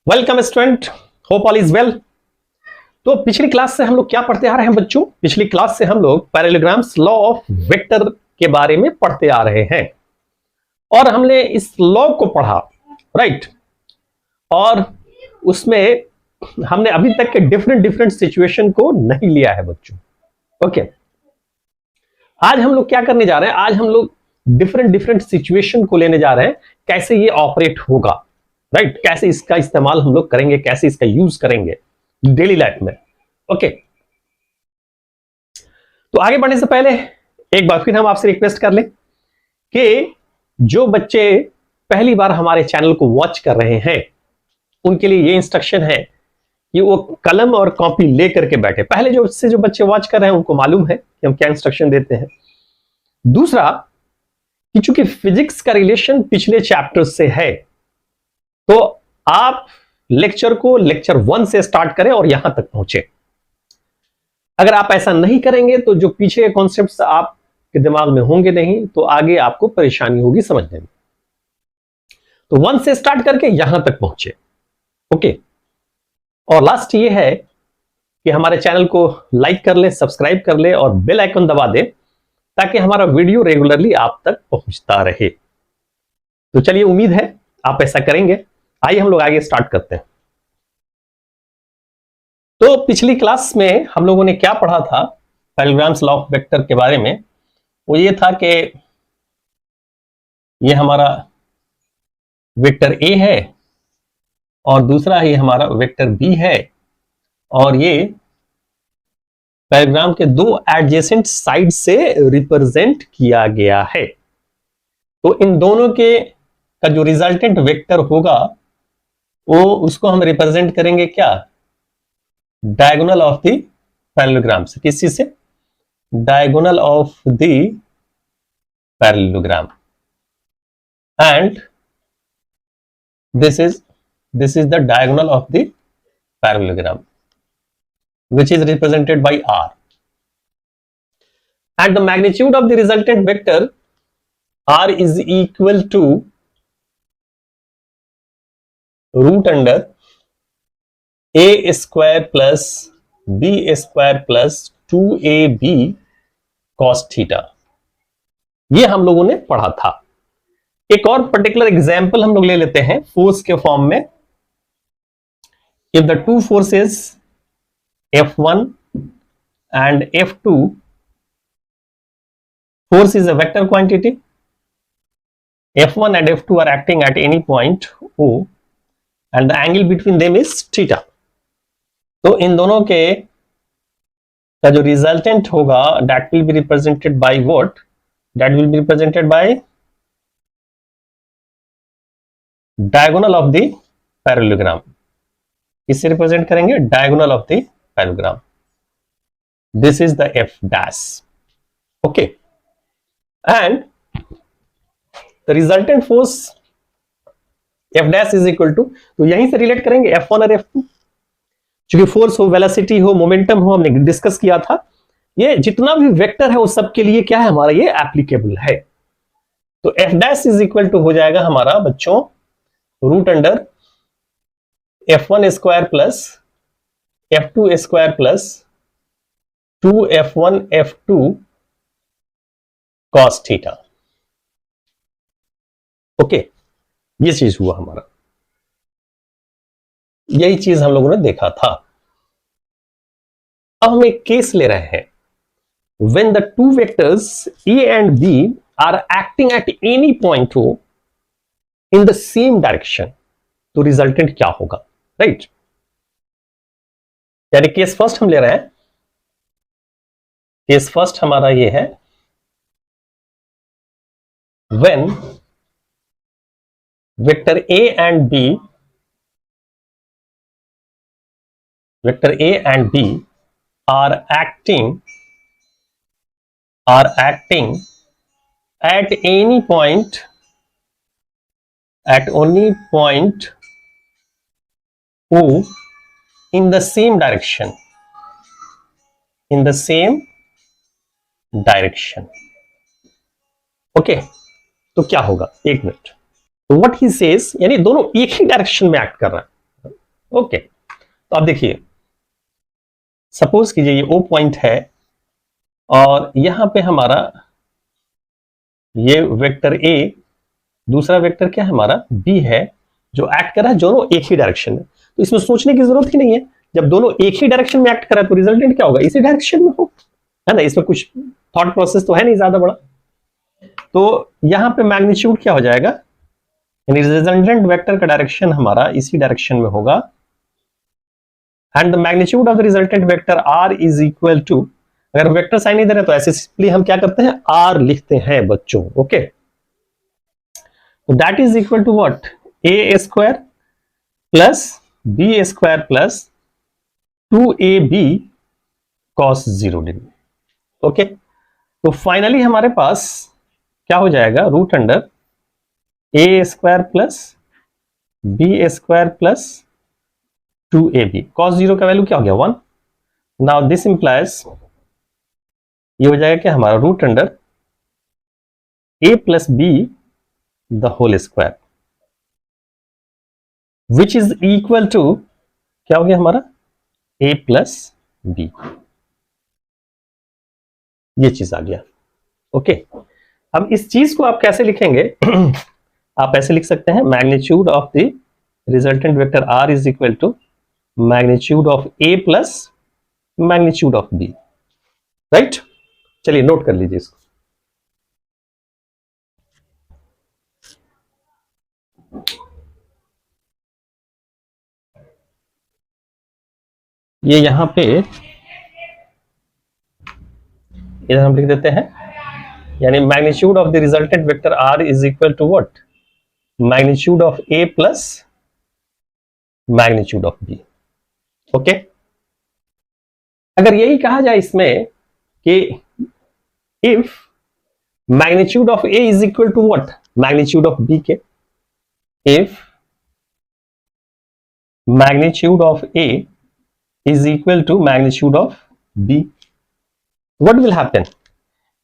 Welcome student, hope all is well. तो पिछली class से हम लोग क्या पढ़ते आ रहे हैं बच्चों? पिछली क्लास से हम लोग पैरेललोग्राम्स लॉ ऑफ वेक्टर के बारे में पढ़ते आ रहे हैं और हमने इस लॉ को पढ़ा, राइट। और उसमें हमने अभी तक के डिफरेंट सिचुएशन को नहीं लिया है बच्चों। ओके, आज हम लोग क्या करने जा रहे हैं? आज हम लोग डिफरेंट सिचुएशन को लेने जा रहे हैं, कैसे ये ऑपरेट होगा, राइट। कैसे इसका इस्तेमाल हम लोग करेंगे, कैसे इसका यूज करेंगे डेली लाइफ में। ओके, तो आगे बढ़ने से पहले एक बार फिर हम आपसे रिक्वेस्ट कर लें कि जो बच्चे पहली बार हमारे चैनल को वॉच कर रहे हैं उनके लिए ये इंस्ट्रक्शन है कि वो कलम और कॉपी लेकर के बैठे। पहले जो बच्चे वॉच कर रहे हैं उनको मालूम है कि हम क्या इंस्ट्रक्शन देते हैं। दूसरा कि चूंकि फिजिक्स का रिलेशन पिछले चैप्टर से है तो आप लेक्चर को लेक्चर 1 से स्टार्ट करें और यहां तक पहुंचे। अगर आप ऐसा नहीं करेंगे तो जो पीछे के कॉन्सेप्ट्स आपके दिमाग में होंगे नहीं, तो आगे आपको परेशानी होगी समझने में। तो 1 से स्टार्ट करके यहां तक पहुंचे। ओके, और लास्ट ये है कि हमारे चैनल को लाइक कर ले, सब्सक्राइब कर ले और बेल आइकन दबा दे ताकि हमारा वीडियो रेगुलरली आप तक पहुंचता रहे। तो चलिए, उम्मीद है आप ऐसा करेंगे। आइए हम लोग आगे स्टार्ट करते हैं। तो पिछली क्लास में हम लोगों ने क्या पढ़ा था पैरेललोग्राम्स लॉ ऑफ वेक्टर के बारे में? वो ये था कि ये हमारा वेक्टर ए है और दूसरा ये हमारा वेक्टर बी है और ये पैरेललोग्राम के दो एडजेसेंट साइड से रिप्रेजेंट किया गया है। तो इन दोनों के का जो रिजल्टेंट वेक्टर होगा वो उसको हम रिप्रेजेंट करेंगे क्या? डायगोनल ऑफ द पैरेललोग्राम से। किस चीज से? Diagonal of the parallelogram. And this is the diagonal of the parallelogram which is represented by R, and the magnitude of the resultant vector R is equal to root under a square plus b square plus 2ab cos theta। ये हम लोगों ने पढ़ा था। एक और particular example हम लोग ले लेते हैं फोर्स के फॉर्म में। If the two forces F1 and F2, force is a vector quantity. F1 and F2 are acting at any point O and the angle between them is theta। तो इन दोनों के का जो रिजल्टेंट होगा that will be represented by what? That will be represented by diagonal of the parallelogram। किससे represent करेंगे? diagonal of the parallelogram। This is the F dash। Okay, and the resultant force F dash is equal to, तो यहीं से relate करेंगे F1 और F2। क्योंकि force हो, velocity हो, मोमेंटम हो, हमने डिस्कस किया था। ये जितना भी वेक्टर है वो सब के लिए क्या है हमारा? ये एप्लीकेबल है। तो F dash is equal to हो जाएगा हमारा बच्चों root under F1 square plus F2 square plus 2F1 F2 cos theta. Okay, ये चीज हुआ हमारा। यही चीज हम लोगों ने देखा था। अब हम एक केस ले रहे हैं। When the two vectors A and B are acting at any point O in the same direction, तो रिजल्टेंट क्या होगा? राइट, यानी केस फर्स्ट हम ले रहे हैं। केस फर्स्ट हमारा ये है when vector A and B are acting at any point O in the same direction, okay. तो क्या होगा? एक मिनट। तो व्हाट ही सेज, यानी दोनों एक ही डायरेक्शन में एक्ट कर रहे हैं। ओके, तो अब देखिए, सपोज कीजिए ये O पॉइंट है और यहां पे हमारा ये वेक्टर A, दूसरा वेक्टर क्या है हमारा B है, जो एक्ट कर रहा है दोनों एक ही डायरेक्शन में। तो इसमें सोचने की जरूरत ही नहीं है, जब दोनों एक ही डायरेक्शन में एक्ट कर रहा है तो रिजल्टेंट क्या होगा, इसी डायरेक्शन में हो, है ना। इसमें कुछ थॉट प्रोसेस तो है नहीं ज्यादा बड़ा। तो यहां पे मैग्नीट्यूड क्या हो जाएगा, यानी रिजल्टेंट वेक्टर का डायरेक्शन हमारा इसी डायरेक्शन में होगा, and the magnitude of the resultant vector r is equal to, अगर वेक्टर साइन नहीं दे रहे तो ऐसे सिंपली हम क्या करते हैं, r लिखते हैं बच्चों। ओके, तो that is equal to what, a square plus b square plus 2ab cos 0 degree. Okay, तो फाइनली हमारे पास क्या हो जाएगा, root under a square plus b square plus 2ab cos 0 का वैल्यू क्या हो गया 1। नाउ दिस इंप्लाइज, ये हो जाएगा क्या हमारा, root under a plus b the whole square, which is equal to क्या हो गया हमारा, a प्लस b, ये चीज आ गया। ओके, अब इस चीज को आप कैसे लिखेंगे आप ऐसे लिख सकते हैं, magnitude of the resultant vector r is equal to magnitude of a plus magnitude of b, right. चलिए नोट कर लीजिए इसको। ये यहां पे इधर हम लिख देते हैं, यानी magnitude of the resultant vector r is equal to what, magnitude of a plus magnitude of b। Okay, अगर यही कहा जाए इसमें कि if magnitude of a is equal to what, magnitude of b के, if magnitude of a is equal to magnitude of b, what will happen,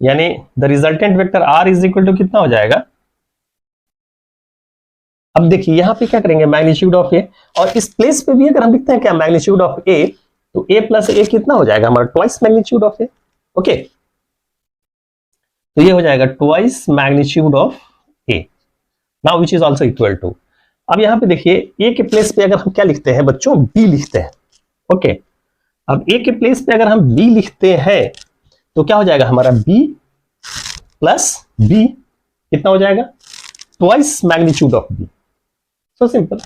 यानी the resultant vector r is equal to कितना हो जाएगा। अब देखिए यहां पे क्या करेंगे, मैग्नीट्यूड ऑफ a, और इस प्लेस पे भी अगर हम लिखते हैं क्या, मैग्नीट्यूड ऑफ a, तो a प्लस a कितना हो जाएगा हमारा, twice magnitude of a। Okay, तो ये हो जाएगा twice magnitude of a, now which is also equal to, अब यहां पे देखिए a के प्लेस पे अगर हम क्या लिखते हैं बच्चों, b लिखते हैं। ओके, अब a के प्लेस पे अगर हम b लिखते हैं तो क्या हो जाएगा हमारा, b प्लस b कितना हो जाएगा, twice magnitude of b, so simple.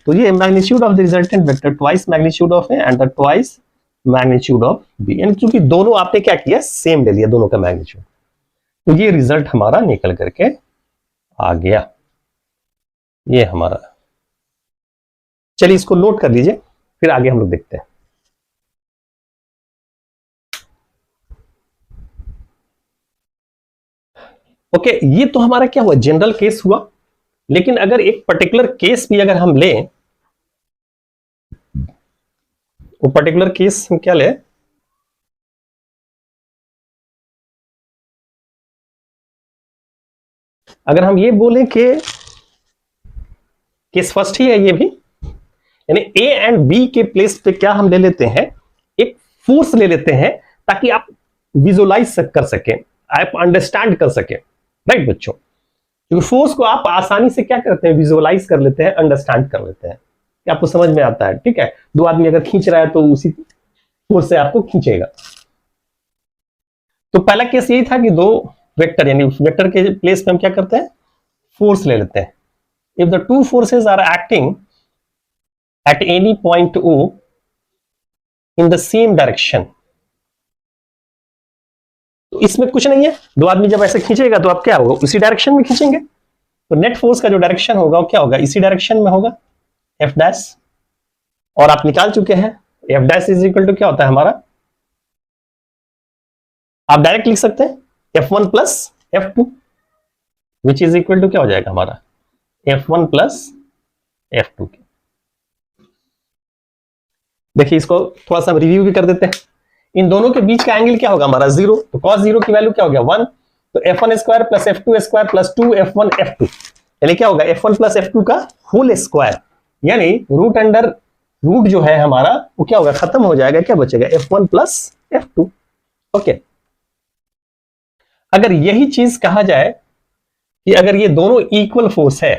तो ये magnitude of the resultant vector twice magnitude of a and the twice magnitude of b, यानी क्योंकि दोनों आपने क्या किया, सेम ले लिया दोनों का मैग्नीट्यूड, तो ये रिजल्ट हमारा निकल करके आ गया, ये हमारा। चलिए इसको नोट कर लीजिए, फिर आगे हम लोग देखते हैं। ओके, ये तो हमारा क्या हुआ, जनरल केस हुआ, लेकिन अगर एक पर्टिकुलर केस भी अगर हम लें, वो पर्टिकुलर केस हम क्या लें, अगर हम ये बोलें कि केस फर्स्ट ही है ये भी, यानी ए एंड बी के प्लेस पे क्या हम ले लेते हैं, एक फोर्स ले लेते हैं, ताकि आप विजुअलाइज कर सकें, आप अंडरस्टैंड कर सकें, राइट बच्चों। क्योंकि फोर्स को आप आसानी से क्या करते हैं, विजुअलाइज कर लेते हैं, अंडरस्टैंड कर लेते हैं, कि आपको समझ में आता है। ठीक है, दो आदमी अगर खींच रहा है तो उसी फोर्स से आपको खींचेगा। तो पहला केस यही था कि दो वेक्टर, यानी वेक्टर के प्लेस पे हम क्या करते हैं, फोर्स ले लेते हैं। If the two forces are acting at any point O in the same direction, तो इसमें कुछ नहीं है, दो आदमी जब ऐसे खींचेगा तो आप क्या होगा, उसी डायरेक्शन में खींचेंगे, तो नेट फोर्स का जो डायरेक्शन होगा वो क्या होगा, इसी डायरेक्शन में होगा, एफ डैश, और आप निकाल चुके हैं F dash is equal to क्या होता है हमारा, आप डायरेक्ट लिख सकते हैं F1 plus F2, which is equal to क्या हो जाएगा हमारा, F1 प्लस F2। देखिए इसको थोड़ा सा रिव्यू भी कर देते हैं, इन दोनों के बीच का एंगल क्या होगा हमारा, 0, तो cos 0 की वैल्यू क्या हो गया 1, तो F1 square plus F2 square plus 2F1 F2, यानी क्या होगा F1 प्लस F2 का होल स्क्वायर, यानी रूट अंडर रूट जो है हमारा वो क्या होगा, खत्म हो जाएगा, क्या बचेगा, F1 प्लस F2। ओके, अगर यही चीज कहा जाए कि अगर ये दोनों इक्वल फोर्स है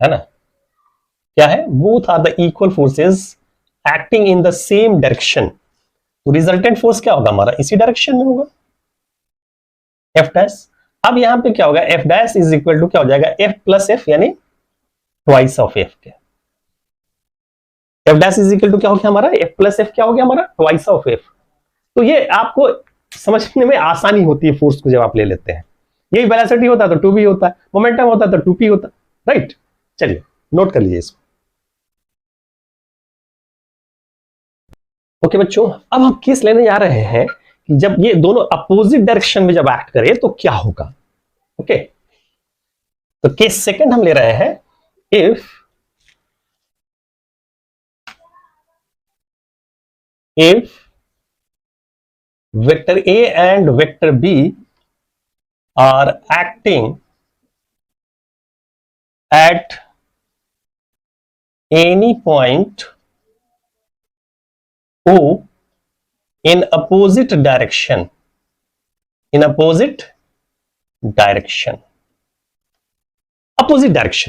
ना, क्या है, both are the equal forces acting in the same direction, तो रिजल्टेंट फोर्स क्या होगा हमारा, इसी डायरेक्शन में होगा, F डैश। अब यहां पे क्या होगा, F dash is equal to क्या हो जाएगा, F प्लस F, यानी ट्वाइस ऑफ F के। F dash is equal to क्या हो गया हमारा, F प्लस F क्या हो गया हमारा, ट्वाइस ऑफ F। तो ये आपको समझने में आसानी होती है फोर्स को जब आप ले लेते हैं। यही वेलोसिटी होता तो 2v होता, मोमेंटम होता तो 2p होता, राइट। चलिए नोट कर लीजिए इसको। ओके बच्चों, अब हम केस लेने जा रहे हैं कि जब ये दोनों अपोजिट डायरेक्शन में जब एक्ट करें तो क्या होगा। ओके, तो केस सेकंड हम ले रहे हैं, if vector A and vector B are acting at any point O in opposite direction, opposite direction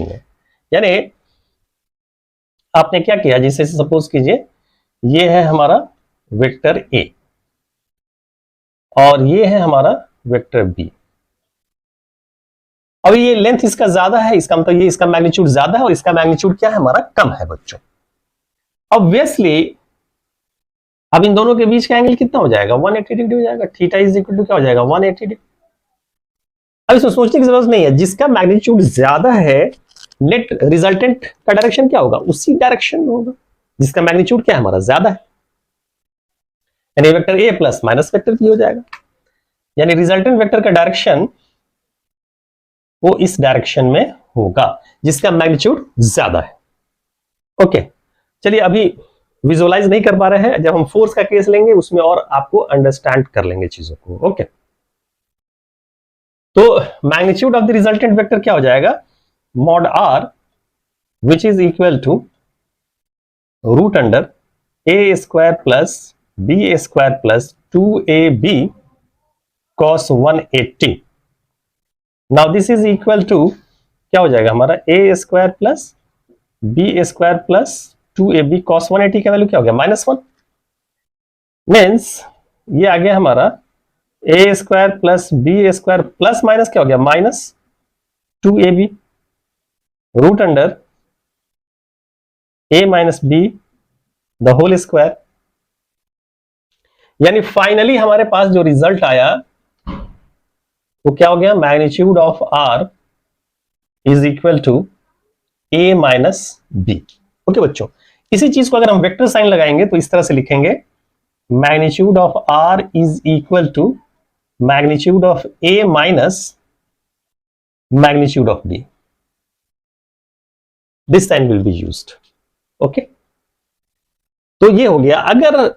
में, यानी आपने क्या किया, जैसे सपोज कीजिए ये है हमारा वेक्टर A और ये है हमारा वेक्टर B। अब ये लेंथ इसका ज्यादा है, इसका मतलब ये इसका मैग्नीट्यूड ज्यादा है और इसका मैग्नीट्यूड क्या है हमारा, कम है बच्चों। ऑब्वियसली अब इन दोनों के बीच का एंगल कितना हो जाएगा, 180 डिग्री हो जाएगा। थीटा इज इक्वल टू क्या हो जाएगा, 180 डिग्री। अब इसमें सोचने की जरूरत नहीं है, जिसका मैग्नीट्यूड ज्यादा है नेट रिजल्टेंट का डायरेक्शन क्या होगा, उसी डायरेक्शन में होगा जिसका मैग्नीट्यूड क्या है हमारा, ज्यादा है। यानी vector A plus minus vector B हो जाएगा, यानी रिजल्टेंट वेक्टर का डायरेक्शन वो इस डायरेक्शन में होगा जिसका मैग्नीट्यूड ज्यादा है। ओके, चलिए अभी विजुअलाइज नहीं कर पा रहे हैं, जब हम फोर्स का केस लेंगे उसमें और आपको अंडरस्टैंड कर लेंगे चीजों को। ओके, तो magnitude of the resultant vector क्या हो जाएगा, mod R which is equal to root under A square plus B square plus 2AB cos 180। Now this is equal to क्या हो जाएगा हमारा, A square plus B square plus 2AB cos 180 का value क्या हो गया, -1। मीन्स ये आ गया हमारा A square plus B square plus minus क्या हो गया, -2AB root under A minus B the whole square. यानी फाइनली हमारे पास जो रिजल्ट आया वो क्या हो गया, magnitude of R is equal to A minus B। Okay बच्चों, इसी चीज को अगर हम वेक्टर साइन लगाएंगे तो इस तरह से लिखेंगे, magnitude of R is equal to magnitude of A minus magnitude of B। This sign will be used. Okay, तो ये हो गया। अगर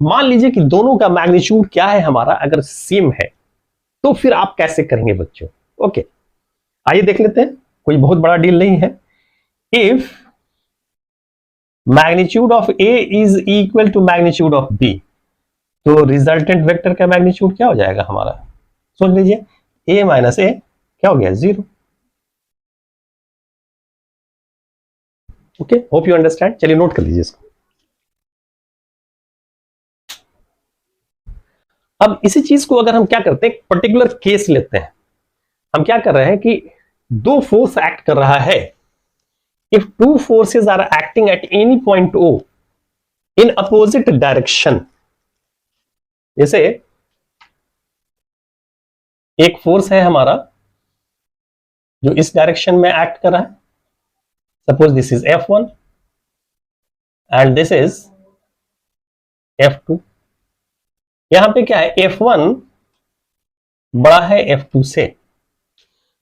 मान लीजिए कि दोनों का मैग्नीट्यूड क्या है हमारा, अगर सेम है तो फिर आप कैसे करेंगे बच्चों। ओके, आइए देख लेते हैं, कोई बहुत बड़ा डील नहीं है। If magnitude of A is equal to magnitude of B, तो रिजल्टेंट वेक्टर का मैग्नीट्यूड क्या हो जाएगा हमारा, सोच लीजिए, A माइनस A क्या हो गया, 0। Okay, hope you understand. चलिए नोट कर लीजिए इसको। अब इसी चीज को अगर हम क्या करते हैं, पर्टिकुलर केस लेते हैं, हम क्या कर रहे हैं कि दो फोर्स एक्ट कर रहा है। If two forces are acting at any point O in opposite direction, जैसे एक फोर्स है हमारा जो इस डायरेक्शन में एक्ट कर रहा है, suppose this is F1 and this is F2। यहां पे क्या है, F1 बड़ा है F2 से,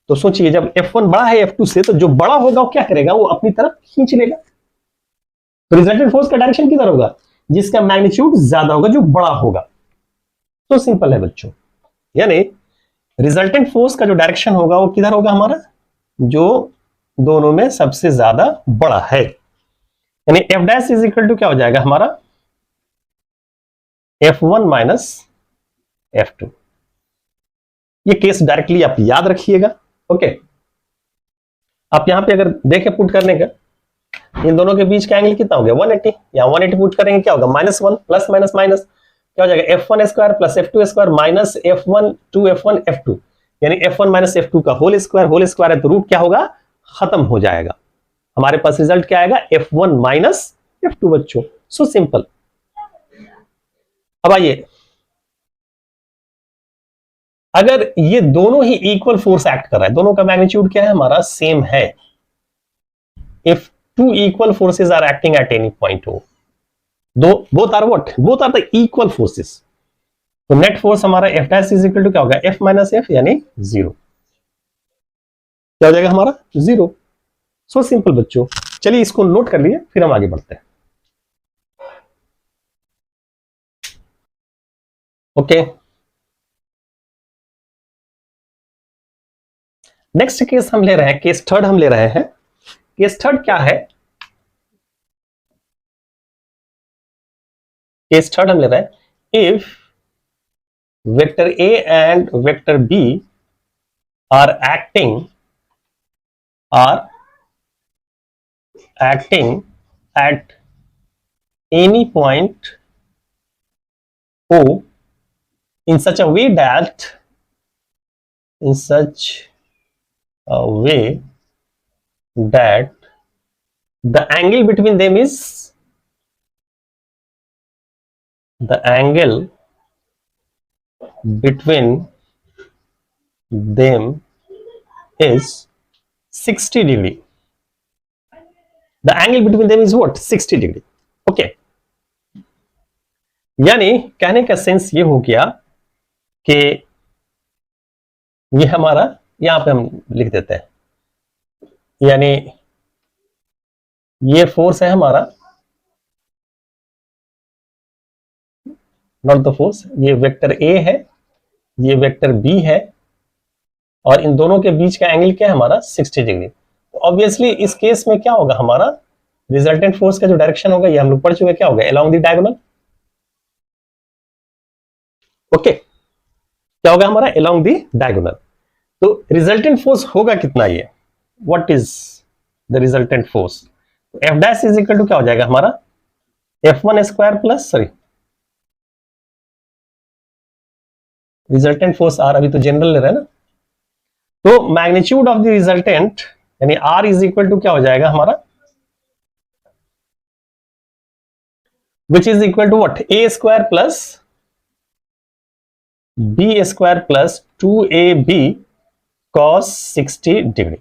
तो सोचिए जब F1 बड़ा है F2 से तो जो बड़ा होगा वो क्या करेगा, वो अपनी तरफ खींच लेगा। तो रिजल्टेंट फोर्स का डायरेक्शन किधर होगा, जिसका मैग्नीट्यूड ज्यादा होगा, जो बड़ा होगा। तो सिंपल है बच्चों, यानी रिजल्टेंट फोर्स का जो डायरेक्शन होगा वो किधर होगा हमारा, जो दोनों में सबसे ज्यादा बड़ा है। यानी F dash is equal to क्या हो जाएगा हमारा F1 माइनस F2। ये केस डायरेक्टली आप याद रखिएगा। ओके, आप यहां पे अगर देखें पुट करने का, इन दोनों के बीच का एंगल कितना हो गया 180, या 180 पुट करेंगे क्या होगा -1 प्लस माइनस माइनस क्या हो जाएगा F1 square plus F2 square minus F1 2F1 F2, यानी F1 माइनस F2 का होल स्क्वायर है तो रूट क्या होगा खत्म हो जाएगा। हमारे पास रिजल्ट क्या आएगा F1 माइनस F2 बच्चों। So simple. अब आइए, अगर ये दोनों ही इक्वल फोर्स एक्ट कर रहा है, दोनों का मैग्नीट्यूड क्या है हमारा सेम है, if two equal forces are acting at any point हो, both are the equal forces, तो नेट फोर्स हमारा F dash is equal to क्या होगा F माइनस F यानी 0। क्या हो जाएगा हमारा 0। सो सिंपल बच्चों। चलिए इसको नोट कर लिए, फिर हम आगे बढ़ते हैं। ओके, नेक्स्ट केस हम ले रहे हैं, केस थर्ड हम ले रहे हैं। केस थर्ड क्या है, केस थर्ड हम ले रहे हैं, if vector A and vector B are acting at any point O in such a way that the angle between them is is 60 degree. The angle between them is what 60 degree. Okay, यानी कहने का sense ये हो गया कि ये हमारा, यहां पे हम लिख देते हैं, यानी ये फोर्स है हमारा, नॉट द फोर्स, ये वेक्टर ए है, ये वेक्टर बी है, और इन दोनों के बीच का एंगल क्या है हमारा 60 डिग्री। तो ऑब्वियसली इस केस में क्या होगा हमारा रिजल्टेंट फोर्स का जो डायरेक्शन होगा, ये हम लोग पढ़ चुके, क्या होगा अलोंग द डायगोनल। ओके, क्या होगा हमारा अलोंग द डायगोनल। तो रिजल्टेंट फोर्स होगा कितना, ये what is the resultant force, F dash is equal to क्या हो जाएगा हमारा F1 square plus, sorry resultant force R, अभी तो जनरल ले रहे हैं ना, तो मैग्नीट्यूड ऑफ द रिजल्टेंट यानी R इज इक्वल टू क्या हो जाएगा हमारा, which is equal to what A square plus B square plus 2AB cos 60 degree.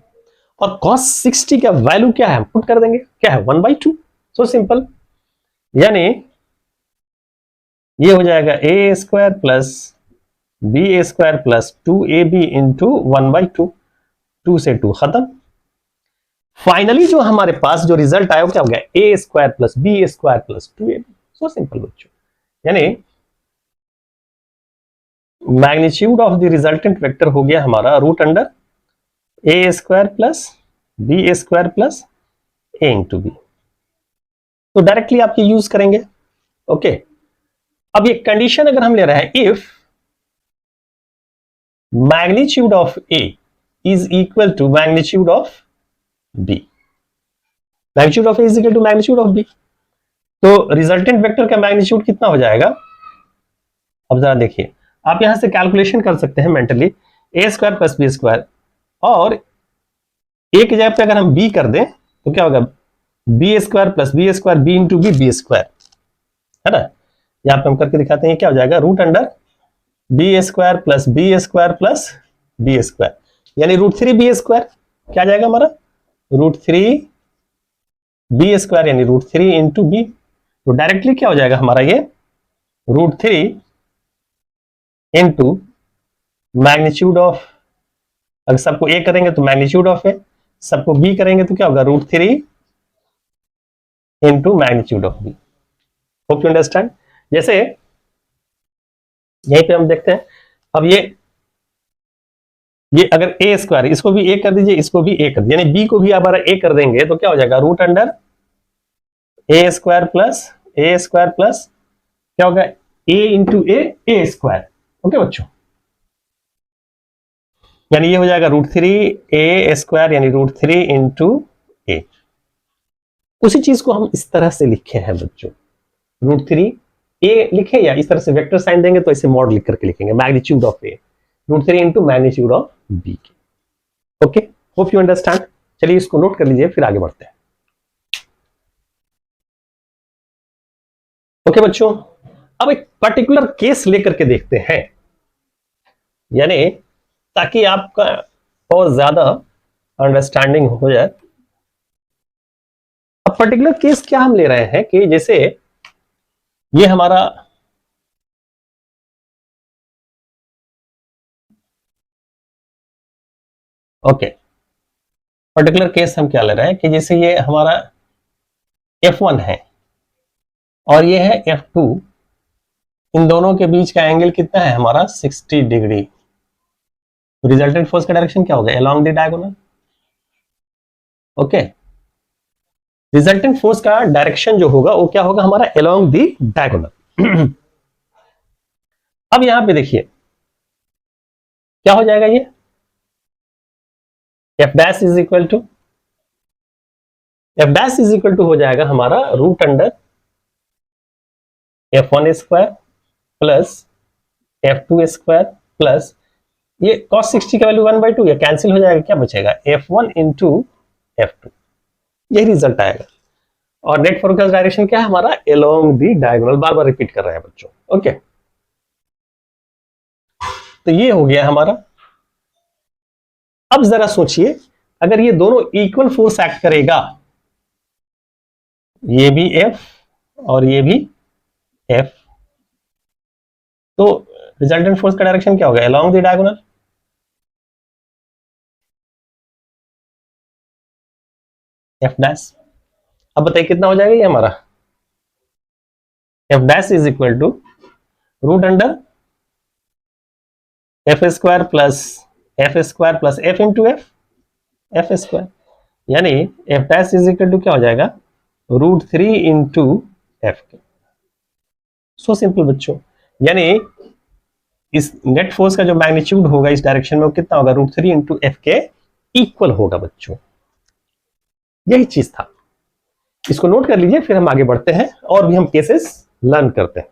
और cos 60 का वैल्यू क्या है हम पुट कर देंगे, क्या है 1/2। सो सिंपल, यानी ये हो जाएगा A square plus B square plus 2AB into 1/2, 2 से 2 खत्म। फाइनली जो हमारे पास जो रिजल्ट आया वो क्या हो गया A square plus B square plus 2AB। So simple बच्चों, यानी magnitude of the resultant vector हो गया हमारा root under A square plus B square plus A into B. तो डायरेक्टली आप ये यूज करेंगे। ओके, अब ये कंडीशन अगर हम ले रहे हैं, if magnitude of A is equal to magnitude of B, magnitude of A is equal to magnitude of B, तो रिजल्टेंट वेक्टर का मैग्नीट्यूड कितना हो जाएगा। अब जरा देखिए, आप यहां से कैलकुलेशन कर सकते हैं mentally, A square plus B square, और A की जगह पे अगर हम B कर दें तो क्या होगा B square plus B square B into B square, है ना। यहां पे हम करके दिखाते हैं, क्या हो जाएगा root under B square plus B square plus B square, यानी √3B स्क्वायर क्या आ जाएगा हमारा √3B स्क्वायर, यानी √3 इंटू B। तो डायरेक्टली क्या हो जाएगा हमारा ये √3 इंटू मैग्नीट्यूड ऑफ, अगर सबको A करेंगे तो मैग्नीट्यूड ऑफ A, सबको B करेंगे तो क्या होगा √3 into magnitude of B। Hope you understand. जैसे यहीं पे हम देखते हैं, अब ये अगर A स्क्वायर, इसको भी A कर दीजिए, इसको भी A कर दीजिए, यानी B को भी आप अगर A कर देंगे तो क्या हो जाएगा root under A square plus क्या होगा, ए इंटू ए स्क्वायर। ओके बच्चों, यानी ये हो जाएगा √3 a² यानी √3 इंटू ए। उसी चीज को हम इस तरह से लिखे हैं बच्चों, √3 a लिखे या इस तरह से वेक्टर साइन देंगे तो इसे मॉड लिख करके लिखेंगे, magnitude of a √3 into magnitude of b। Okay, hope you understand. चलिए इसको नोट कर लीजिए, फिर आगे बढ़ते हैं। ओके बच्चों, अब एक पर्टिकुलर केस लेकर के देखते हैं, यानी ताकि आपका और ज्यादा अंडरस्टैंडिंग हो जाए। अब पर्टिकुलर केस क्या हम ले रहे हैं कि जैसे ये हमारा ओके, पर्टिकुलर केस हम क्या ले रहे हैं कि जैसे ये हमारा F1 है और ये है F2, इन दोनों के बीच का एंगल कितना है हमारा 60 डिग्री। रिजल्टेंट फोर्स का डायरेक्शन क्या होगा, along the diagonal. Okay, resultant force का डायरेक्शन जो होगा वो क्या होगा हमारा, अलोंग द डायगोनल। अब यहां पे देखिए क्या हो जाएगा, ये F' इज इक्वल टू हो जाएगा हमारा √under F1 square plus F2 square plus ये cos 60 का वैल्यू 1/2 ये कैंसिल हो जाएगा, क्या बचेगा F1 इंटू F2, यही रिजल्ट आएगा। और नेट फोकस डायरेक्शन क्या है हमारा, along the diagonal. Bar bar repeat कर रहे हैं बच्चों। ओके, तो ये हो गया हमारा। अब जरा सोचिए, अगर ये दोनों इक्वल फोर्स एक्ट करेगा, ये भी F और ये भी F, तो रिजल्टेंट फोर्स का डायरेक्शन क्या होगा, अलोंग द डायगोनल। F', अब बताइए कितना हो जाएगा ये हमारा, F' is equal to √root under F² plus F into F square, यानी F' इज इक्वल टू क्या हो जाएगा, √3 इंटू F। सो सिंपल बच्चों, यानी इस नेट फोर्स का जो मैग्नीट्यूड होगा इस डायरेक्शन में वो कितना होगा, √3 इंटू F के इक्वल होगा बच्चों। यही चीज था, इसको नोट कर लीजिए, फिर हम आगे बढ़ते हैं और भी हम केसेस लर्न करते हैं।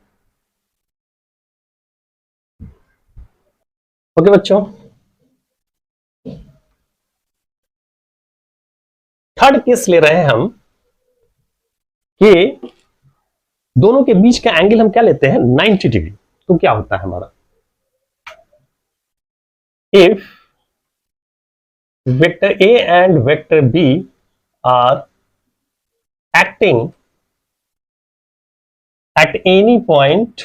ओके बच्चों, थर्ड केस ले रहे हैं हम कि दोनों के बीच का एंगल हम क्या लेते हैं, 90 डिग्री। तो क्या होता है हमारा, if vector A and vector B are acting at any point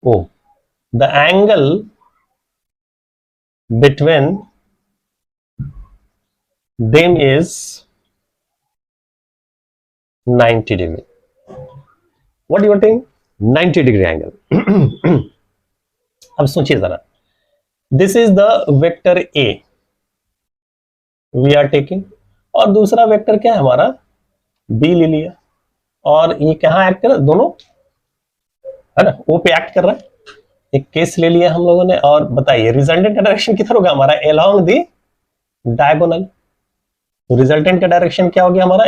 O, the angle between them is 90 degree. What do you think? 90 degree angle. अब सोचिए जरा, this is the vector A we are taking, और दूसरा vector क्या है हमारा, B ले लिया, और ये कहां एक्ट कर रहा है, दोनों है ना O पे एक्ट कर रहा है। एक केस ले लिया हम लोगों ने, और बताइए रिजल्टेंट का डायरेक्शन किधर होगा हमारा, अलोंग द डायगोनल। रिजल्टेंट का डायरेक्शन क्या हो गया हमारा,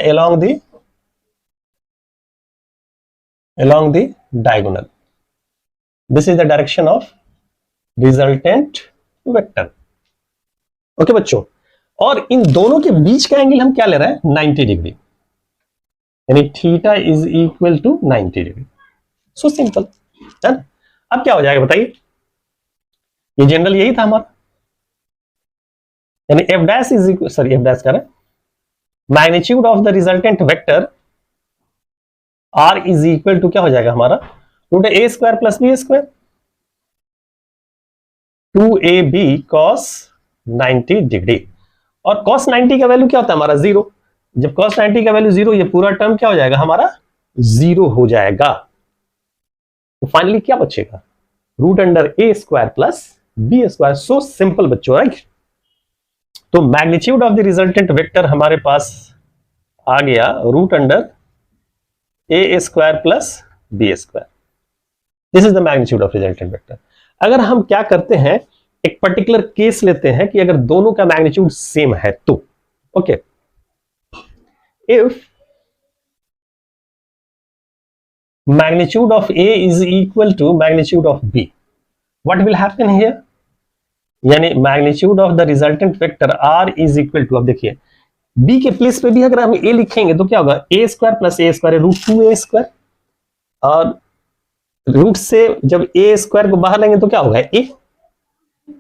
along the diagonal. This is the direction of resultant vector. Okay बच्चों, और इन दोनों के बीच का एंगल हम क्या ले रहे हैं, 90 डिग्री, यानी theta is equal to 90 degree. So simple है ना। अब क्या हो जाएगा बताइए, ये जनरल यही था हमारा, यानी F' is equal, sorry F' कर magnitude of the resultant vector R is equal to क्या हो जाएगा हमारा, √A² plus B², 2AB cos 90 degree. और cos 90 का वैल्यू क्या होता है हमारा, 0। जब cos 90 का वैल्यू 0, ये पूरा टर्म क्या हो जाएगा हमारा, 0 हो जाएगा। तो फाइनली क्या बचेगा, √root under A² plus B²। So simple बच्चों, राइट। तो magnitude of the resultant vector हमारे पास आ गया root under A square plus B square. This is the magnitude of resultant vector. अगर हम क्या करते हैं, एक पर्टिकुलर केस लेते हैं कि अगर दोनों का मैग्नीट्यूड सेम है तो okay, if magnitude of A is equal to magnitude of B, what will happen here? यानी magnitude of the resultant vector R is equal to, अब देखिए B के प्लेस पे भी अगर हम A लिखेंगे तो क्या होगा, A square plus A square root 2A square, और रूट से जब A स्क्वायर को बाहर लेंगे तो क्या होगा A,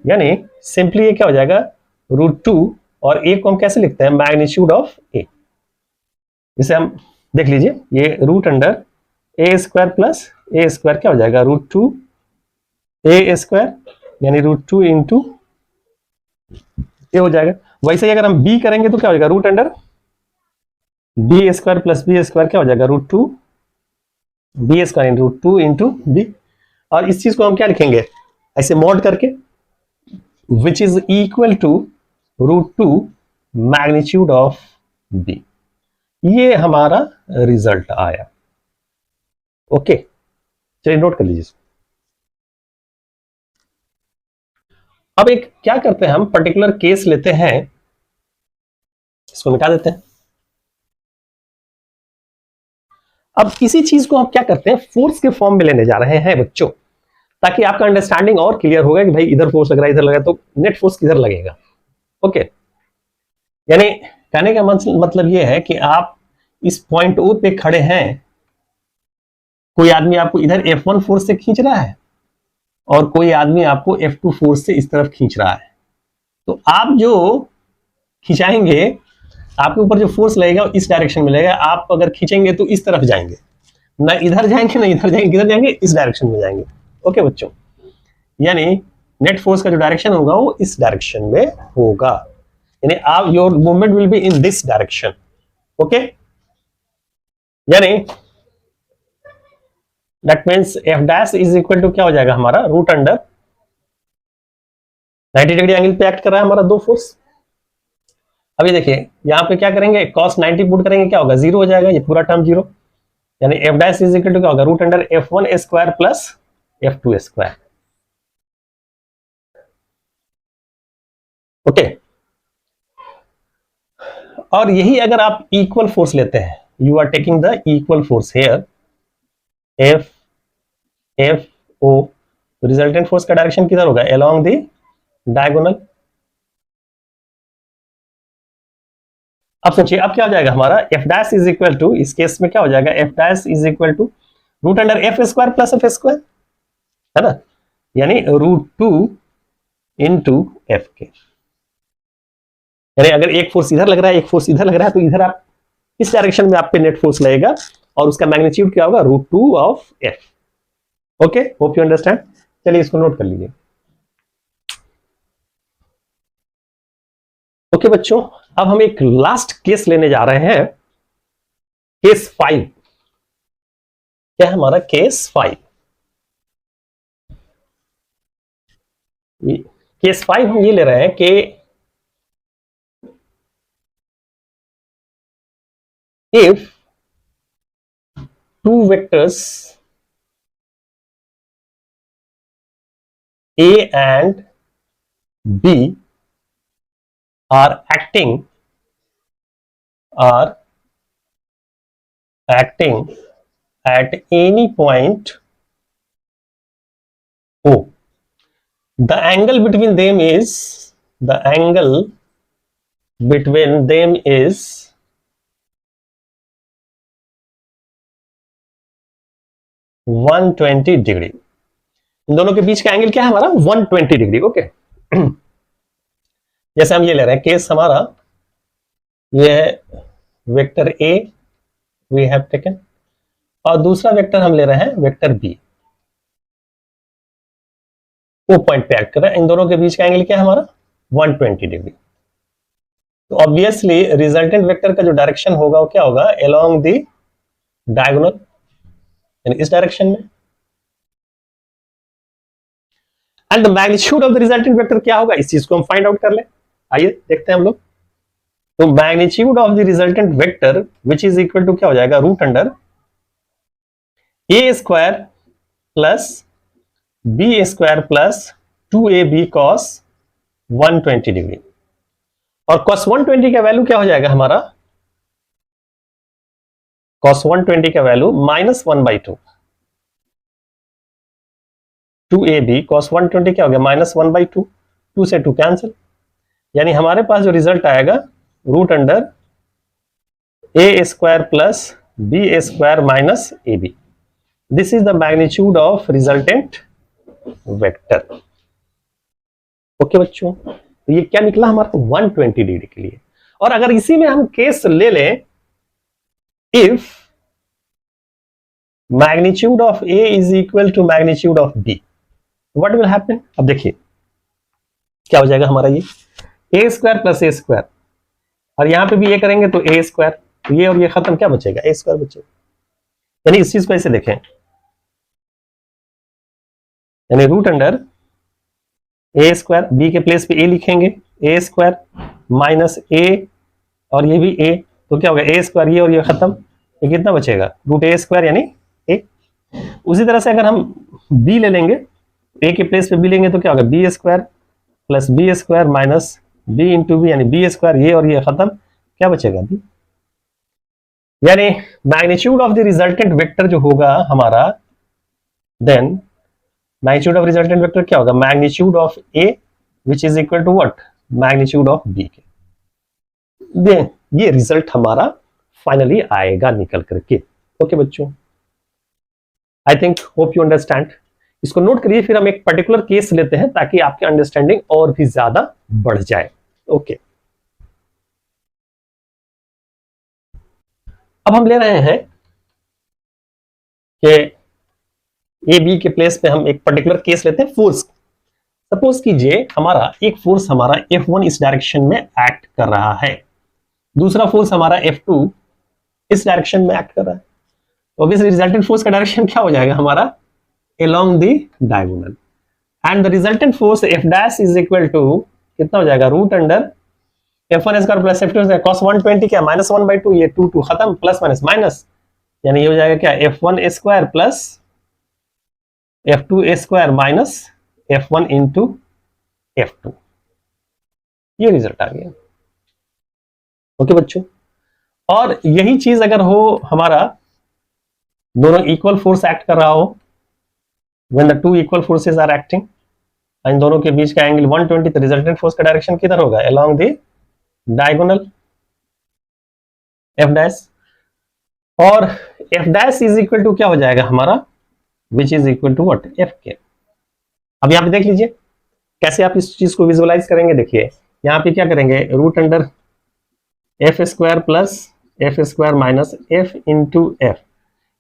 यानी सिंपली ये क्या हो जाएगा रूट 2, और A को हम कैसे लिखते हैं, मैग्नीट्यूड ऑफ A। इसे हम देख लीजिए, ये root under A square plus A square क्या हो जाएगा रूट 2 ए स्क्वायर, यानी रूट 2 इंटू ए हो जाएगा। वैसे ही अगर हम बी करेंगे तो क्या हो जाएगा root under B square plus B square क्या हो जाएगा root 2 B square in root 2 into B, और इस चीज को हम क्या लिखेंगे ऐसे मॉड करके, which is equal to root 2 magnitude of B. ये हमारा रिजल्ट आया। ओके चलिए नोट कर लीजिए। अब एक क्या करते हैं हम, पर्टिकुलर केस लेते हैं, इसको मिटा देते हैं। अब इसी चीज को हम क्या करते हैं, फोर्स के फॉर्म में लेने जा रहे हैं बच्चों, ताकि आपका अंडरस्टैंडिंग और क्लियर होगा कि भाई इधर फोर्स लग रहा है, इधर लग रहा है, तो नेट फोर्स किधर लगेगा। ओके, यानी कहने का मतलब यह है कि आप इस पॉइंट ओ पे खड़े हैं, कोई आदमी आपको इधर F1 फोर्स से खींच रहा है और कोई आदमी आपको F2 फोर्स से इस तरफ खींच रहा है, तो आप जो खिंचाएंगे आपके ऊपर जो फोर्स लगेगा इस डायरेक्शन में लगेगा। आप अगर खींचेंगे तो इस तरफ जाएंगे, ना इधर जाएंगे ना इधर जाएंगे, किधर जाएंगे, इस डायरेक्शन में जाएंगे। ओके बच्चों, यानी नेट फोर्स का जो डायरेक्शन होगा वो इस डायरेक्शन में होगा, यानी आप your movement will be in this direction. Okay, यानी that means F dash is equal to क्या हो जाएगा हमारा रूट अंडर 90 डिग्री एंगल पे एक्ट कर रहा है हमारा दो फोर्स। अभी देखिए यहां पे क्या करेंगे, cos 90 पुट करेंगे, क्या होगा जीरो हो जाएगा, ये पूरा टर्म जीरो, यानी F dash is equal to क्या होगा root under F1 square plus F2 square. Okay, और यही अगर आप इक्वल फोर्स लेते हैं, you are taking the equal force here F F O, resultant force का डायरेक्शन किधर होगा, अलोंग द डायगोनल। अब सोचिए अब क्या हो जाएगा हमारा F dash is equal to, इस केस में क्या हो जाएगा F dash is equal to root under F square plus F square, है ना, यानी रूट 2 इंटू एफ के। यानी अगर एक फोर्स इधर लग रहा है एक फोर्स इधर लग रहा है, तो इधर आप इस डायरेक्शन में आप पे नेट फोर्स लगेगा और उसका मैग्नीट्यूड क्या होगा root 2 of F. Okay, hope you understand. चलिए इसको नोट कर लीजिए। ओके बच्चों, अब हम एक लास्ट केस लेने जा रहे हैं, केस 5। क्या है हमारा केस 5? केस 5 हम ये ले रहे हैं कि if two vectors A and B are acting at any point O, the angle between them is 120 degree. इन दोनों के बीच का एंगल क्या है हमारा 120 डिग्री। ओके, जैसे हम ये ले रहे हैं केस हमारा, ये है vector A V have taken, और दूसरा वेक्टर हम ले रहे हैं वेक्टर बी, वो पॉइंट पे एक्ट कर रहा है। इन दोनों के बीच का एंगल क्या है हमारा 120 डिग्री। तो ऑब्वियसली रिजल्टेंट वेक्टर का जो डायरेक्शन होगा वो क्या होगा, अलोंग द डायगोनल, यानी इस डायरेक्शन में। And the magnitude of the resultant vector क्या होगा, इस चीज को हम फाइंड आउट कर ले। आइए देखते हैं हम लोग। तो magnitude of the resultant vector which is equal to क्या हो जाएगा, root under A square plus B square plus 2ab cos 120 degree. और cos 120 का वैल्यू क्या हो जाएगा हमारा, cos 120 का वैल्यू -1/2, 2ab cos 120 क्या हो गया, -1/2, 2 से 2 कैंसिल, यानी हमारे पास जो रिजल्ट आएगा root under A square plus B square minus A B. This is the magnitude of resultant vector. Okay बच्चों, तो ये क्या निकला हमारा 120 डिग्री के लिए। और अगर इसी में हम केस ले लें, if magnitude of A is equal to magnitude of B, what will happen. अब देखिए क्या हो जाएगा हमारा, ये A square plus A square, और यहां पे भी ये करेंगे तो ए स्क्वायर, तो ये और ये खत्म, क्या बचेगा, ए स्क्वायर बचेगा। यानी इस चीज को ऐसे देखें, यानी root under A square, B के प्लेस पे ए लिखेंगे, ए स्क्वायर माइनस ए और ये भी ए, तो क्या होगा ए स्क्वायर, ये और ये खत्म, ये कितना बचेगा, रूट ए स्क्वायर यानी ए। उसी तरह से अगर हम बी ले लेंगे, ए के प्लेस पे बी लेंगे तो क्या होगा, B square plus B square minus B into B यानी बी स्क्वायर, ये और ये खत्म, क्या बचेगा बी। यानी magnitude of the resultant vector जो होगा हमारा, then magnitude of resultant vector क्या होगा, magnitude of A which is equal to what, magnitude of B के। देन ये रिजल्ट हमारा फाइनली आएगा निकल करके। ओके बच्चों, I think hope you understand. इसको नोट करिए, फिर हम एक पर्टिकुलर केस लेते हैं ताकि आपकी अंडरस्टैंडिंग और भी ज्यादा बढ़ जाए। ओके, अब हम ले रहे हैं कि ए बी के प्लेस पे हम एक पर्टिकुलर केस लेते हैं, फोर्स। सपोज कीजिए हमारा एक फोर्स हमारा F1 इस डायरेक्शन में एक्ट कर रहा है, दूसरा फोर्स हमारा F2 इस डायरेक्शन में एक्ट कर रहा है। ऑब्वियसली रिजल्टेंट फोर्स का डायरेक्शन क्या हो जाएगा हमारा, along the diagonal, and the resultant force F dash is equal to कितना हो जाएगा, root under F1 square plus F2 square cos 120 क्या -1/2, ये 2 खत्म, प्लस माइनस माइनस, यानी ये हो जाएगा क्या F1 square plus F2 square minus F1 into F2। ये रिजल्ट आ गया। ओके बच्चों, और यही चीज अगर हो हमारा दोनों इक्वल फोर्स एक्ट कर रहा हो, when the two equal forces are acting, इन दोनों के बीच का एंगल 120, तो रिजल्टेंट फोर्स का डायरेक्शन किधर होगा, along the diagonal F dash, और F dash is equal to क्या हो जाएगा हमारा, which is equal to what, F के। अब यहाँ पे देख लीजिए कैसे आप इस चीज को विजुअलाइज करेंगे। देखिए यहाँ पे क्या करेंगे, root under F square plus F square minus F into F,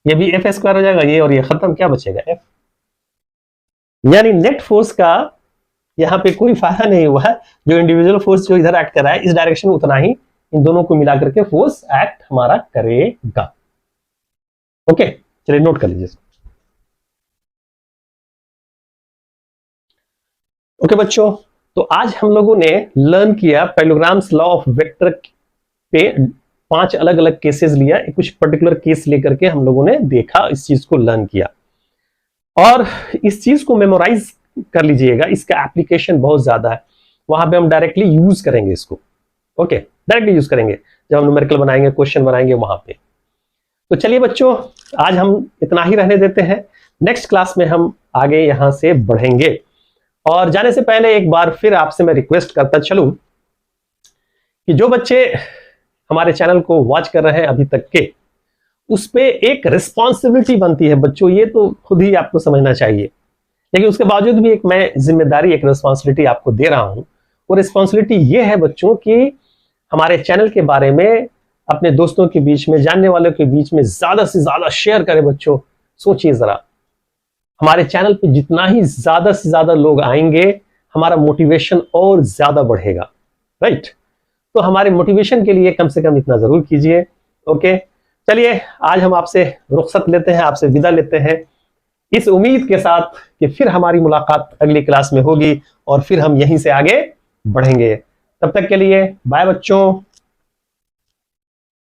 ये भी एफ स्क्वायर हो जाएगा, ये और ये खत्म, क्या बचेगा एफ। यानी नेट फोर्स का यहाँ पे कोई फायदा नहीं हुआ है, जो इंडिविजुअल फोर्स जो इधर एक्ट कर रहा है इस डायरेक्शन में, उतना ही इन दोनों को मिलाकर के फोर्स एक्ट हमारा करेगा। ओके, चलिए नोट कर लीजिए। ओके बच्चों, तो आज हम लोगों ने लर्न किया पैरेललोग्राम्स लॉ ऑफ वेक्टर पे 5 अलग अलग केसेस लिया, कुछ पर्टिकुलर केस लेकर के हम लोगों ने देखा, इस चीज को लर्न किया, और इस चीज को मेमोराइज कर लीजिएगा। इसका एप्लीकेशन बहुत ज्यादा है, वहां पे हम डायरेक्टली यूज करेंगे इसको। ओके, डायरेक्टली यूज करेंगे जब हम न्यूमेरिकल बनाएंगे, क्वेश्चन बनाएंगे वहां पे। तो चलिए बच्चों, आज हम इतना ही रहने देते हैं, नेक्स्ट क्लास में हम आगे यहां से बढ़ेंगे। और जाने से पहले एक बार फिर आपसे मैं रिक्वेस्ट करता चलूं कि जो बच्चे हमारे चैनल को वॉच कर रहे हैं अभी तक के, उस पे एक रिस्पॉन्सिबिलिटी बनती है बच्चों, ये तो खुद ही आपको समझना चाहिए, लेकिन उसके बावजूद भी एक मैं जिम्मेदारी, एक रिस्पॉन्सिबिलिटी आपको दे रहा हूं। वो रिस्पॉन्सिबिलिटी ये है बच्चों कि हमारे चैनल के बारे में अपने दोस्तों के बीच में, जानने वालों के बीच में ज्यादा से ज्यादा शेयर करें बच्चों। सोचिए जरा, हमारे चैनल पे जितना ही ज्यादा से ज्यादा लोग आएंगे, हमारा मोटिवेशन और ज्यादा बढ़ेगा, राइट। तो हमारे मोटिवेशन के लिए कम से कम इतना जरूर कीजिए। ओके, चलिए आज हम आपसे रुखसत लेते हैं, आपसे विदा लेते हैं, इस उम्मीद के साथ कि फिर हमारी मुलाकात अगली क्लास में होगी और फिर हम यहीं से आगे बढ़ेंगे। तब तक के लिए बाय बच्चों।